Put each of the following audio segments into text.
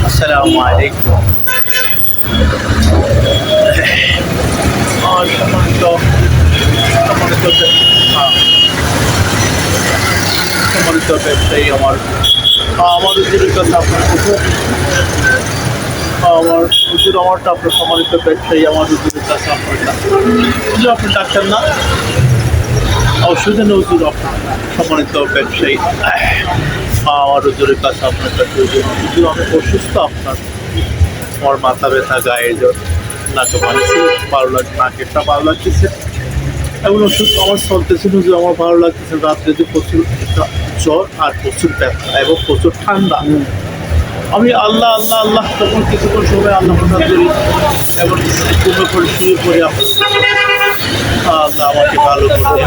আসসালামু আলাইকুম। সম্মানিত সম্মানিত সম্মানিত ব্যবসায়ী, আমার হুজুরের কথা আপনার কাছে আমারটা আপনার সম্মানিত ব্যবসায়ী, আমার হুজুরের কাছে আপনার হুজুর, আপনি ডাক্তার না? অসুবিধা নেই হুজুর, আপনার সম্মানিত ব্যবসায়ী, আমার হুজুরের কাছে আপনার কাছে হুজুর, আমি অসুস্থ। আমার মাথা ব্যথা, গায়ে জ্বর, নাকে মানছে ভালো লাগছে, নাকেরটা ভালো লাগতেছে, এমন ওষুধ আমার চলতেছে হুজুর, আমার ভালো লাগতেছে। রাত্রে যে প্রচুর জ্বর আর প্রচুর ব্যথা এবং প্রচুর ঠান্ডা। আমি আল্লাহ আল্লাহ আল্লাহ তখন কিছুক্ষণ সময় আল্লাহ কথা করি এবং পূর্ণ করে শুরু করি। আল্লাহ আমাকে ভালো করে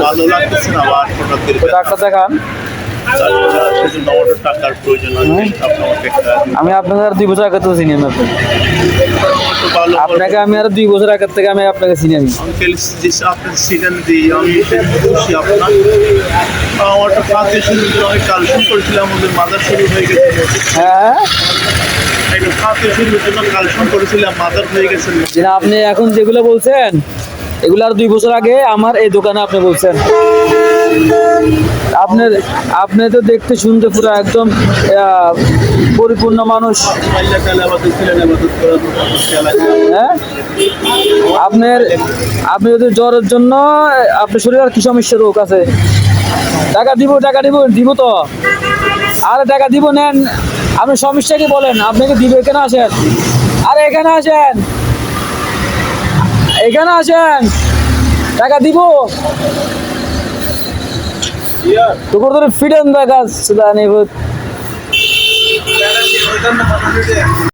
ভালো লাগতেছে না, আবার হঠাৎ করে ডাক্তার দেখান। সেজন্য আমার টাকার প্রয়োজন আছে। আমি আপনাদের 2 বছর আগে তো চিনি না। আপনাকে আমি আর 2 বছর আগের থেকে আমি আপনাকে চিনি। আমি আপনার সিজন দিই, আমি খুশি আপনার। আমারটা কাজে শুরু করে আমি কালেকশন করেছিলাম, আমাদের মাদার শুরু হয়ে গেছে। হ্যাঁ, কাজে শুরুর জন্য কালেকশন করেছিলাম, মাদার হয়ে গেছে। আপনি এখন যেগুলো বলছেন এগুলো আর 2 বছর আগে আমার এই দোকানে আপনি বলছেন। আপনি তো দেখতে শুনতে পুরো একদম পরিপূর্ণ মানুষ। হ্যাঁ, আপনি যদি জ্বরের জন্য আপনার শরীরে আর কি সমস্যা রোগ আছে? টাকা দিব তো। আরে টাকা দিব, নেন। আপনি সমস্যা কি বলেন? আপনাকে দিব। এখানে আসেন, আরে এখানে আসেন, টাকা দিব। তোর ফিডেন দেখা